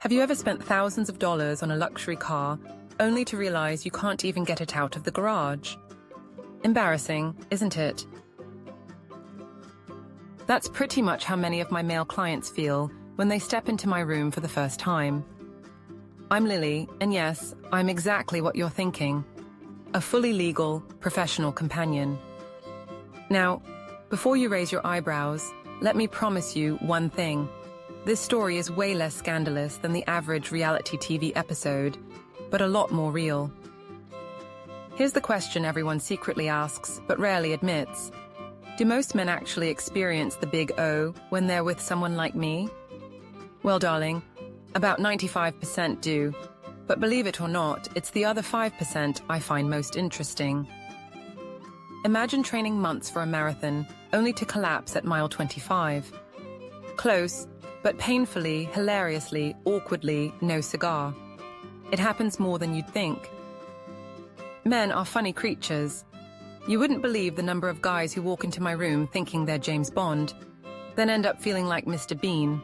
Have you ever spent thousands of dollars on a luxury car only to realize you can't even get it out of the garage? Embarrassing, isn't it? That's pretty much how many of my male clients feel when they step into my room for the first time. I'm Lily, and yes, I'm exactly what you're thinking. A fully legal, professional companion. Now, before you raise your eyebrows, let me promise you one thing. This story is way less scandalous than the average reality TV episode, but a lot more real. Here's the question everyone secretly asks, but rarely admits. Do most men actually experience the big O when they're with someone like me? Well, darling, about 95% do. But believe it or not, it's the other 5% I find most interesting. Imagine training months for a marathon, only to collapse at mile 25. Close, but painfully, hilariously, awkwardly, no cigar. It happens more than you'd think. Men are funny creatures. You wouldn't believe the number of guys who walk into my room thinking they're James Bond, then end up feeling like Mr. Bean.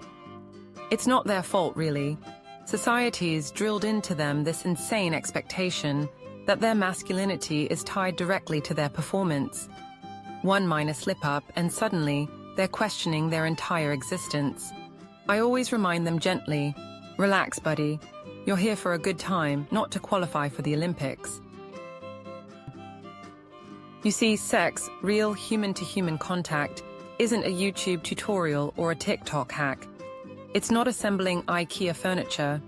It's not their fault, really. Society's drilled into them this insane expectation that their masculinity is tied directly to their performance. One minor slip-up, and suddenly, they're questioning their entire existence. I always remind them gently, relax, buddy. You're here for a good time, not to qualify for the Olympics. You see, sex, real human-to-human contact, isn't a YouTube tutorial or a TikTok hack. It's not assembling IKEA furniture.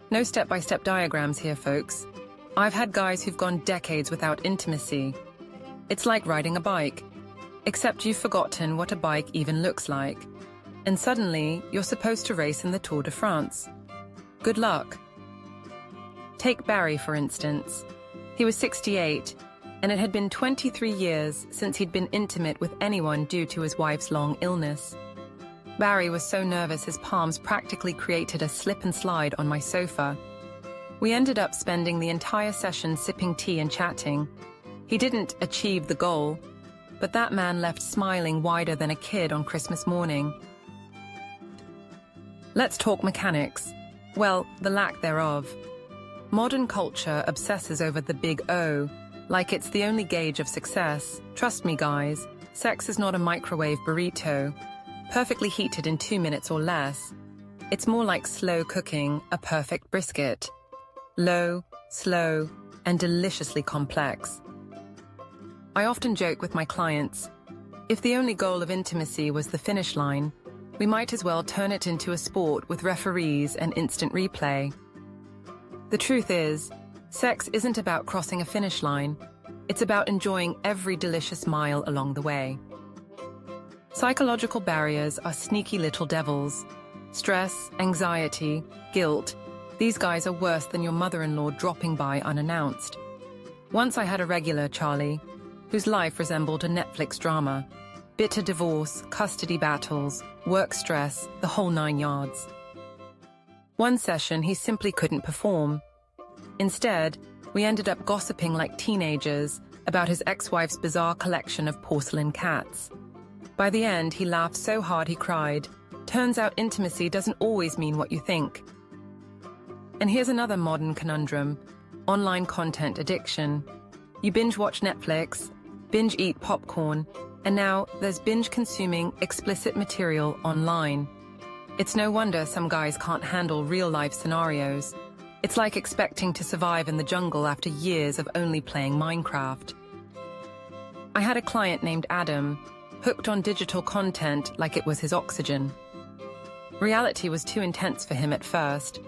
No step-by-step diagrams here, folks. I've had guys who've gone decades without intimacy. It's like riding a bike, except you've forgotten what a bike even looks like. And suddenly, you're supposed to race in the Tour de France. Good luck. Take Barry, for instance. He was 68, and it had been 23 years since he'd been intimate with anyone due to his wife's long illness. Barry was so nervous his palms practically created a slip and slide on my sofa. We ended up spending the entire session sipping tea and chatting. He didn't achieve the goal, but that man left smiling wider than a kid on Christmas morning. Let's talk mechanics. Well, the lack thereof. Modern culture obsesses over the big O, like it's the only gauge of success. Trust me, guys, sex is not a microwave burrito, perfectly heated in 2 minutes or less. It's more like slow cooking a perfect brisket. Low, slow, and deliciously complex. I often joke with my clients, if the only goal of intimacy was the finish line, we might as well turn it into a sport with referees and instant replay. The truth is, sex isn't about crossing a finish line. It's about enjoying every delicious mile along the way. Psychological barriers are sneaky little devils. Stress, anxiety, guilt. These guys are worse than your mother-in-law dropping by unannounced. Once I had a regular, Charlie, whose life resembled a Netflix drama. Bitter divorce, custody battles, work stress, the whole 9 yards. One session, he simply couldn't perform. Instead, we ended up gossiping like teenagers about his ex-wife's bizarre collection of porcelain cats. By the end, he laughed so hard he cried. Turns out intimacy doesn't always mean what you think. And here's another modern conundrum: online content addiction. You binge-watch Netflix, binge-eat popcorn, and now there's binge-consuming explicit material online. It's no wonder some guys can't handle real-life scenarios. It's like expecting to survive in the jungle after years of only playing Minecraft. I had a client named Adam, hooked on digital content like it was his oxygen. Reality was too intense for him at first,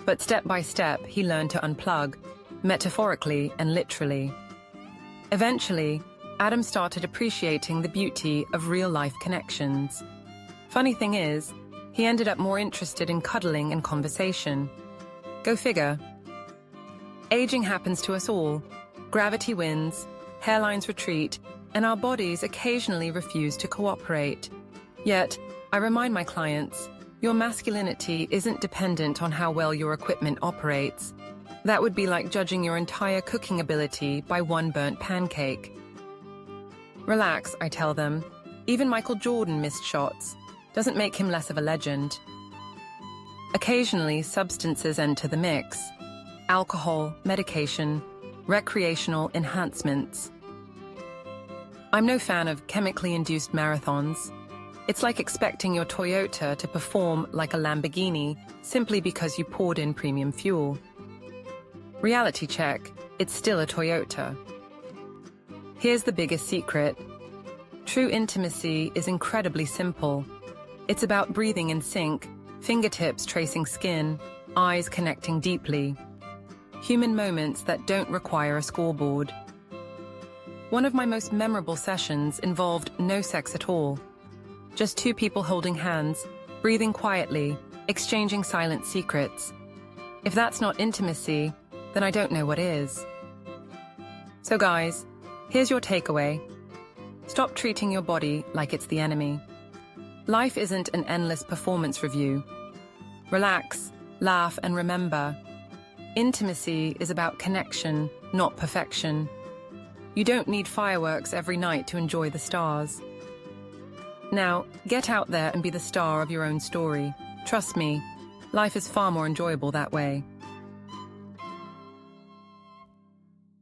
but step by step he learned to unplug, metaphorically and literally. Eventually, Adam started appreciating the beauty of real-life connections. Funny thing is, he ended up more interested in cuddling and conversation. Go figure. Aging happens to us all. Gravity wins, hairlines retreat, and our bodies occasionally refuse to cooperate. Yet, I remind my clients, your masculinity isn't dependent on how well your equipment operates. That would be like judging your entire cooking ability by one burnt pancake. Relax, I tell them. Even Michael Jordan missed shots. Doesn't make him less of a legend. Occasionally, substances enter the mix. Alcohol, medication, recreational enhancements. I'm no fan of chemically induced marathons. It's like expecting your Toyota to perform like a Lamborghini simply because you poured in premium fuel. Reality check, it's still a Toyota. Here's the biggest secret. True intimacy is incredibly simple. It's about breathing in sync, fingertips tracing skin, eyes connecting deeply. Human moments that don't require a scoreboard. One of my most memorable sessions involved no sex at all. Just two people holding hands, breathing quietly, exchanging silent secrets. If that's not intimacy, then I don't know what is. So guys, here's your takeaway. Stop treating your body like it's the enemy. Life isn't an endless performance review. Relax, laugh, and remember, intimacy is about connection, not perfection. You don't need fireworks every night to enjoy the stars. Now, get out there and be the star of your own story. Trust me, life is far more enjoyable that way.